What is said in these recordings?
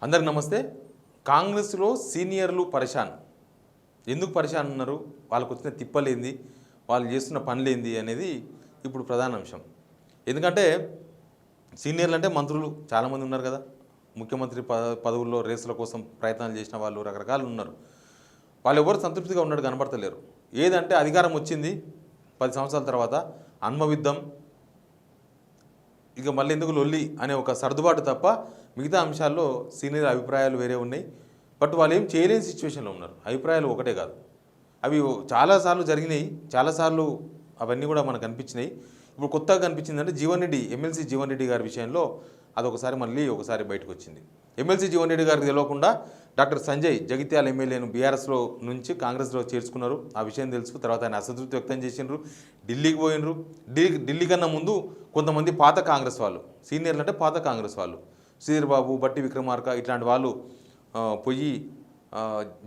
అందరికి నమస్తే. కాంగ్రెస్లో సీనియర్లు పరిశాన్. ఎందుకు పరిశాన్ ఉన్నారు, వాళ్ళకు వచ్చిన తిప్పలేంది, వాళ్ళు చేస్తున్న పనులేంది అనేది ఇప్పుడు ప్రధాన అంశం. ఎందుకంటే సీనియర్లు అంటే మంత్రులు చాలామంది ఉన్నారు కదా, ముఖ్యమంత్రి పదవుల్లో రేసుల కోసం ప్రయత్నాలు చేసిన వాళ్ళు రకరకాలు ఉన్నారు. వాళ్ళు ఎవరు సంతృప్తిగా ఉన్నట్టు కనబడతలేరు. ఏదంటే అధికారం వచ్చింది 10 సంవత్సరాల తర్వాత అనుభవిద్దాం, ఇక మళ్ళీ ఎందుకు లొల్లి అనే ఒక సర్దుబాటు తప్ప మిగతా అంశాల్లో సీనియర్ అభిప్రాయాలు వేరే ఉన్నాయి. బట్ వాళ్ళు ఏం చేయలేని సిచ్యువేషన్లో ఉన్నారు. అభిప్రాయాలు ఒకటే కాదు, అవి చాలాసార్లు జరిగినాయి, చాలాసార్లు అవన్నీ కూడా మనకు కనిపించినాయి. ఇప్పుడు కొత్తగా కనిపించిందంటే జీవన్ రెడ్డి, ఎమ్మెల్సీ జీవన్ రెడ్డి గారి విషయంలో అదొకసారి మళ్ళీ ఒకసారి బయటకు వచ్చింది. ఎమ్మెల్సీ జీవన్ రెడ్డి గారికి తెలియకుండా డాక్టర్ సంజయ్ జగిత్యాల ఎమ్మెల్యేను బీఆర్ఎస్లో నుంచి కాంగ్రెస్లో చేర్చుకున్నారు. ఆ విషయం తెలుసు. తర్వాత ఆయన అసంతృప్తి వ్యక్తం చేసినారు, ఢిల్లీకి పోయినరు. ఢిల్లీ కన్నా ముందు కొంతమంది పాత కాంగ్రెస్ వాళ్ళు, సీనియర్లు అంటే పాత కాంగ్రెస్ వాళ్ళు, శ్రీధర్ బాబు, బట్టి విక్రమార్క ఇట్లాంటి వాళ్ళు పోయి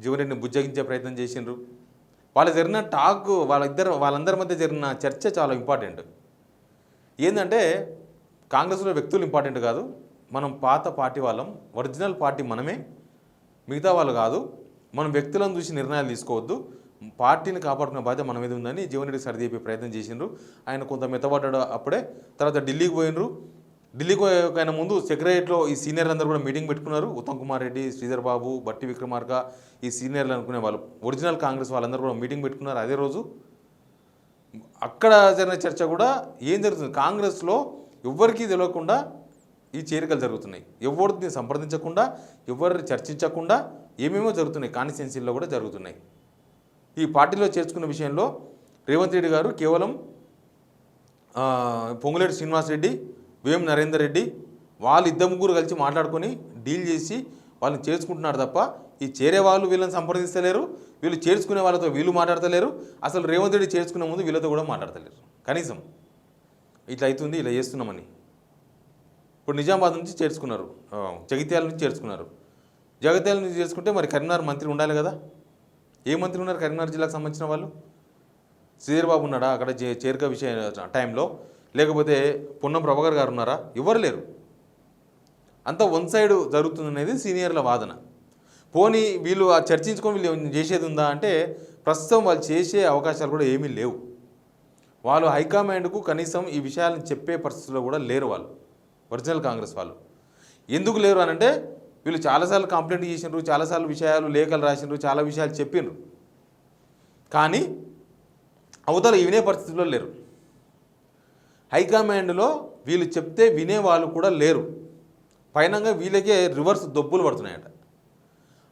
జీవన్ రెడ్డిని బుజ్జగించే ప్రయత్నం చేసినారు. వాళ్ళు జరిగిన టాక్, వాళ్ళందరి మధ్య జరిగిన చర్చ చాలా ఇంపార్టెంట్. ఏంటంటే కాంగ్రెస్లో వ్యక్తులు ఇంపార్టెంట్ కాదు, మనం పాత పార్టీ వాళ్ళం, ఒరిజినల్ పార్టీ మనమే, మిగతా వాళ్ళు కాదు. మనం వ్యక్తులను చూసి నిర్ణయాలు తీసుకోవద్దు, పార్టీని కాపాడుకునే బాధ్యత మన మీద ఉందని జీవన్ రెడ్డి సరిదిప్పే ప్రయత్నం చేసిండ్రు. ఆయన కొంత మెత్తబడ్డాడు అప్పుడే. తర్వాత ఢిల్లీకి పోయినరు. ఢిల్లీకి పోయిన ముందు సెక్రటరీలో ఈ సీనియర్లు అందరూ కూడా మీటింగ్ పెట్టుకున్నారు. ఉత్తమ్ కుమార్ రెడ్డి, శ్రీధర్ బాబు, బట్టి విక్రమార్క, ఈ సీనియర్లు అనుకునే వాళ్ళు, ఒరిజినల్ కాంగ్రెస్ వాళ్ళందరూ కూడా మీటింగ్ పెట్టుకున్నారు అదే రోజు. అక్కడ జరిగిన చర్చ కూడా ఏం జరుగుతుంది, కాంగ్రెస్లో ఎవ్వరికీ తెలియకుండా ఈ చేరికలు జరుగుతున్నాయి, ఎవరిని సంప్రదించకుండా, ఎవరిని చర్చించకుండా ఏమేమో జరుగుతున్నాయి, కాన్స్టిట్యున్సీల్లో కూడా జరుగుతున్నాయి. ఈ పార్టీలో చేర్చుకున్న విషయంలో రేవంత్ రెడ్డి గారు కేవలం పొంగులేటి శ్రీనివాసరెడ్డి, వేం నరేందర్ రెడ్డి వాళ్ళు ఇద్దరు ముగ్గురు కలిసి మాట్లాడుకొని డీల్ చేసి వాళ్ళని చేర్చుకుంటున్నారు తప్ప ఈ చేరే వాళ్ళు వీళ్ళని సంప్రదిస్తలేరు, వీళ్ళు చేర్చుకునే వాళ్ళతో వీళ్ళు మాట్లాడతలేరు, అసలు రేవంత్ రెడ్డి చేర్చుకునే ముందు వీళ్ళతో కూడా మాట్లాడతలేరు. కనీసం ఇట్లా అవుతుంది, ఇలా చేస్తున్నామని. ఇప్పుడు నిజామాబాద్ నుంచి చేర్చుకున్నారు, జగిత్యాల నుంచి చేర్చుకున్నారు. జగిత్యాల నుంచి చేర్చుకుంటే మరి కరీంనగర్ మంత్రి ఉండాలి కదా. ఏ మంత్రి ఉన్నారు కరీంనగర్ జిల్లాకు సంబంధించిన వాళ్ళు? శ్రీధర్ బాబు ఉన్నాడా అక్కడ చేరిక విషయం టైంలో? లేకపోతే పొన్నం ప్రభాకర్ గారు ఉన్నారా? ఎవరు లేరు. అంతా వన్ సైడ్ జరుగుతుందనేది సీనియర్ల వాదన. పోనీ వీళ్ళు చర్చించుకొని వీళ్ళు చేసేది ఉందా అంటే ప్రస్తుతం వాళ్ళు చేసే అవకాశాలు కూడా ఏమీ లేవు. వాళ్ళు హైకమాండ్కు కనీసం ఈ విషయాలను చెప్పే పరిస్థితుల్లో కూడా లేరు వాళ్ళు, ఒరిజినల్ కాంగ్రెస్ వాళ్ళు. ఎందుకు లేరు అని అంటే వీళ్ళు చాలాసార్లు కంప్లైంట్ చేసినారు, చాలాసార్లు విషయాలు లేఖలు రాసినారు, చాలా విషయాలు చెప్పినారు, కానీ అవతల వినే పరిస్థితుల్లో లేరు. హైకమాండ్లో వీళ్ళు చెప్తే వినేవాళ్ళు కూడా లేరు. పైనంగా వీళ్ళకే రివర్స్ దొబ్బులు పడుతున్నాయట.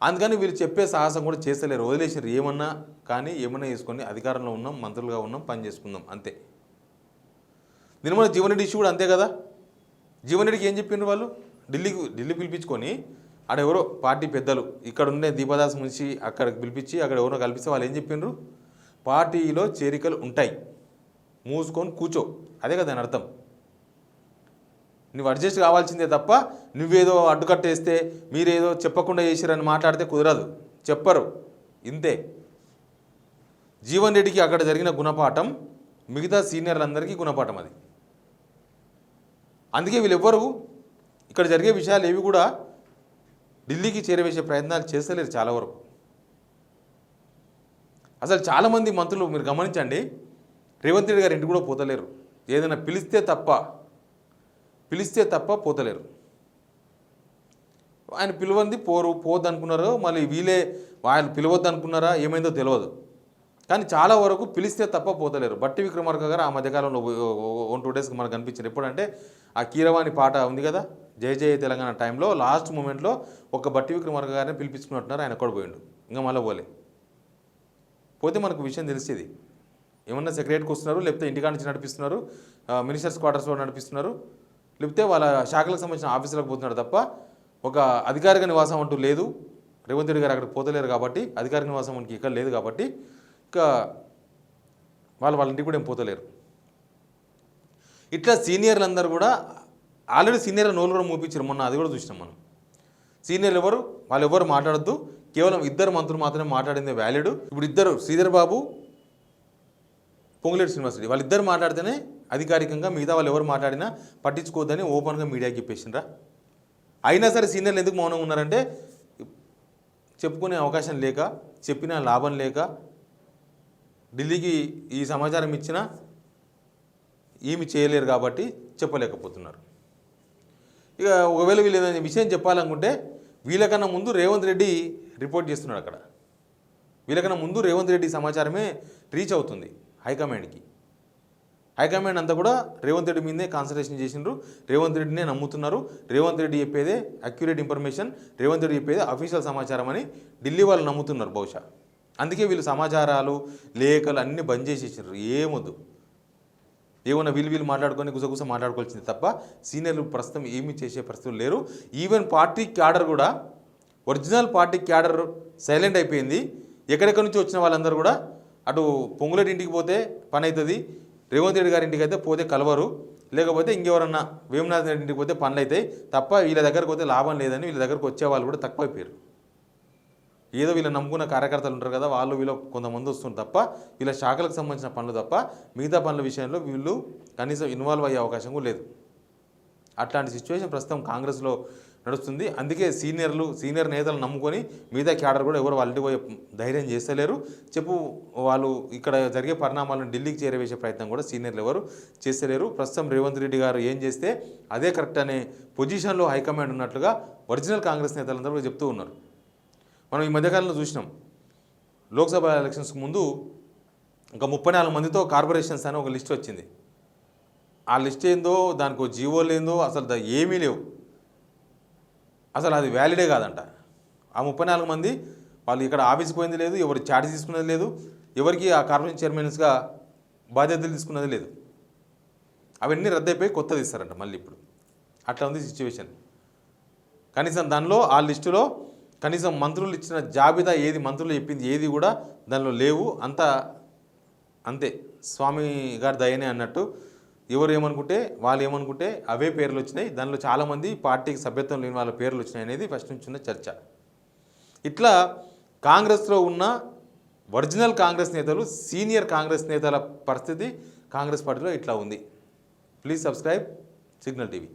అందుకని వీళ్ళు చెప్పే సాహసం కూడా చేస్తలేరు, వదిలేసారు. ఏమన్నా కానీ ఏమన్నా చేసుకొని అధికారంలో ఉన్నాం, మంత్రులుగా ఉన్నాం, పని చేసుకుందాం అంతే. నిర్మల జీవన్ రెడ్డి ఇష్యూ కూడా అంతే కదా. జీవన్ రెడ్డికి ఏం చెప్పిండ్రు వాళ్ళు? ఢిల్లీ పిలిపించుకొని ఆడెవరో పార్టీ పెద్దలు ఇక్కడ ఉండే దీపదాస్ మున్షి అక్కడికి పిలిపించి అక్కడ ఎవరో కల్పిస్తే వాళ్ళు ఏం చెప్పిండ్రు, పార్టీలో చేరికలు ఉంటాయి, మూసుకొని కూర్చో. అదే కదా దాని అర్థం. నువ్వు అడ్జస్ట్ కావాల్సిందే తప్ప నువ్వేదో అడ్డుకట్టేస్తే మీరేదో చెప్పకుండా చేసిరని మాట్లాడితే కుదరదు, చెప్పరు, ఇంతే. జీవన్ రెడ్డికి అక్కడ జరిగిన గుణపాఠం మిగతా సీనియర్లందరికీ గుణపాఠం అది. అందుకే వీళ్ళెవ్వరు ఇక్కడ జరిగే విషయాలు ఏవి కూడా ఢిల్లీకి చేరవేసే ప్రయత్నాలు చేస్తలేరు చాలా వరకు. అసలు చాలామంది మంత్రులు మీరు గమనించండి, రేవంత్ రెడ్డి గారి ఇంటికి కూడా పోతలేరు. ఏదైనా పిలిస్తే తప్ప పోతలేరు. ఆయన పిలవంది పోవద్దు అనుకున్నారో మళ్ళీ వీళ్ళే వాళ్ళు పిలవద్దు అనుకున్నారా ఏమైందో తెలియదు, కానీ చాలా వరకు పిలిస్తే తప్ప పోతలేరు. బట్టి విక్రమార్క గారు ఆ మధ్యకాలంలో 1-2 డేస్కి మనకు కనిపించారు. ఎప్పుడంటే ఆ కీరవాణి పాట ఉంది కదా, జయ జయ తెలంగాణ టైంలో లాస్ట్ మూమెంట్లో ఒక బట్టి విక్రమార్క గారిని పిలిపించుకున్నట్టున్నారు. ఆయన కూడా పోయిండు, ఇంకా మళ్ళీ పోతే మనకు విషయం తెలిసేది. ఏమన్నా సెక్రటరీకి వస్తున్నారు, లేకపోతే ఇంటికాడ నుంచి నడిపిస్తున్నారు, మినిస్టర్స్ క్వార్టర్స్లో నడిపిస్తున్నారు, లేకపోతే వాళ్ళ శాఖలకు సంబంధించిన ఆఫీసులకు పోతున్నారు తప్ప ఒక అధికారిక నివాసం అంటూ లేదు. రేవంత్ రెడ్డి గారు అక్కడికి పోతలేరు కాబట్టి, అధికారిక నివాసం మనకి ఇక్కడ లేదు కాబట్టి ఇంకా వాళ్ళ ఇంటికి కూడా ఏం పోతలేరు. ఇట్లా సీనియర్లందరూ కూడా ఆల్రెడీ సీనియర్ల నోళ్ళు కూడా మూపించారు మొన్న, అది కూడా చూసినాం మనం. సీనియర్లు వాళ్ళు ఎవరు మాట్లాడద్దు, కేవలం 2 మంత్రులు మాత్రమే మాట్లాడిందే వ్యాలిడ్. ఇప్పుడు ఇద్దరు శ్రీధర్ బాబు, పొంగులేటి శ్రీనివాసరెడ్డి వాళ్ళిద్దరు మాట్లాడితేనే అధికారికంగా మిగతా వాళ్ళు ఎవరు మాట్లాడినా పట్టించుకోవద్దని ఓపెన్గా మీడియాకి చెప్పేసిండ్రా. అయినా సరే సీనియర్లు ఎందుకు మౌనంగా ఉన్నారంటే చెప్పుకునే అవకాశం లేక, చెప్పిన లాభం లేక, ఢిల్లీకి ఈ సమాచారం ఇచ్చినా ఏమి చేయలేరు కాబట్టి చెప్పలేకపోతున్నారు. ఇక ఒకవేళ వీళ్ళు ఏదైనా విషయం చెప్పాలనుకుంటే వీళ్ళకన్నా ముందు రేవంత్ రెడ్డి రిపోర్ట్ చేస్తున్నాడు. అక్కడ వీళ్ళకన్నా ముందు రేవంత్ రెడ్డి సమాచారమే రీచ్ అవుతుంది హైకమాండ్కి. హైకమాండ్ అంతా కూడా రేవంత్ రెడ్డి మీదే కాన్సన్ట్రేషన్ చేసినారు, రేవంత్ రెడ్డినే నమ్ముతున్నారు. రేవంత్ రెడ్డి చెప్పేదే అక్యురేట్ ఇన్ఫర్మేషన్, రేవంత్ రెడ్డి చెప్పేదే అఫీషియల్ సమాచారం అని ఢిల్లీ వాళ్ళు నమ్ముతున్నారు బహుశా. అందుకే వీళ్ళు సమాచారాలు, లేఖలు అన్నీ బంద్ చేసేసారు. ఏమొద్దు, ఏమన్నా వీళ్ళు మాట్లాడుకొని గుసగుస మాట్లాడుకోవాల్సింది తప్ప సీనియర్లు ప్రస్తుతం ఏమీ చేసే పరిస్థితులు లేరు. ఈవెన్ పార్టీ క్యాడర్ కూడా, ఒరిజినల్ పార్టీ క్యాడర్ సైలెంట్ అయిపోయింది. ఎక్కడెక్కడి నుంచి వచ్చిన వాళ్ళందరూ కూడా అటు పొంగులేటి ఇంటికి పోతే పని అవుతుంది, రేవంత్ రెడ్డి గారి ఇంటికి అయితే పోతే కలవరు, లేకపోతే ఇంకెవరన్నా వేమనాథ్ రెడ్డి ఇంటికి పోతే పనులు అవుతాయి తప్ప వీళ్ళ దగ్గరకు పోతే లాభం లేదని వీళ్ళ దగ్గరకు వచ్చే వాళ్ళు కూడా తక్కువైపోయారు. ఏదో వీళ్ళ నమ్ముకున్న కార్యకర్తలు ఉంటారు కదా, వాళ్ళు వీళ్ళు కొంతమంది వస్తుంది తప్ప వీళ్ళ శాఖలకు సంబంధించిన పనులు తప్ప మిగతా పనుల విషయంలో వీళ్ళు కనీసం ఇన్వాల్వ్ అయ్యే అవకాశం కూడా లేదు. అట్లాంటి సిచ్యువేషన్ ప్రస్తుతం కాంగ్రెస్లో నడుస్తుంది. అందుకే సీనియర్ నేతలు నమ్ముకొని మిగతా క్యాడర్ కూడా ఎవరు వాళ్ళకి పోయే ధైర్యం చేస్తలేరు. వాళ్ళు ఇక్కడ జరిగే పరిణామాలను ఢిల్లీకి చేరవేసే ప్రయత్నం కూడా సీనియర్లు ఎవరు చేస్తలేరు. ప్రస్తుతం రేవంత్ రెడ్డి గారు ఏం చేస్తే అదే కరెక్ట్ అనే పొజిషన్లో హైకమాండ్ ఉన్నట్లుగా ఒరిజినల్ కాంగ్రెస్ నేతలందరూ కూడా చెప్తూ ఉన్నారు. మనం ఈ మధ్యకాలంలో చూసినాం, లోక్సభ ఎలక్షన్స్కి ముందు ఇంకా 34 మందితో కార్పొరేషన్స్ అని ఒక లిస్ట్ వచ్చింది. ఆ లిస్ట్ ఏందో, దానికి ఒక జీవోలు ఏందో అసలు ఏమీ లేవు, అసలు అది వ్యాలిడే కాదంట. ఆ 34 మంది వాళ్ళు ఇక్కడ ఆఫీస్కి పోయింది లేదు, ఎవరు చార్జ్ తీసుకున్నది లేదు, ఎవరికి ఆ కార్పొరేషన్ చైర్మన్స్గా బాధ్యతలు తీసుకున్నది లేదు. అవన్నీ రద్దయిపోయి కొత్తది ఇస్తారంట మళ్ళీ ఇప్పుడు. అట్లా ఉంది సిచ్యువేషన్. కనీసం దానిలో ఆ లిస్టులో కనీసం మంత్రులు ఇచ్చిన జాబితా ఏది, మంత్రులు చెప్పింది ఏది కూడా దానిలో లేవు. అంతే స్వామి గారి దయనే అన్నట్టు ఎవరు ఏమనుకుంటే వాళ్ళు ఏమనుకుంటే అవే పేర్లు వచ్చినాయి. దానిలో చాలామంది పార్టీకి సభ్యత్వం లేని వాళ్ళ పేర్లు వచ్చినాయి అనేది ఫస్ట్ నుంచి ఉన్న చర్చ. ఇట్లా కాంగ్రెస్లో ఉన్న ఒరిజినల్ కాంగ్రెస్ నేతలు, సీనియర్ కాంగ్రెస్ నేతల పరిస్థితి కాంగ్రెస్ పార్టీలో ఇట్లా ఉంది. Please subscribe signal TV.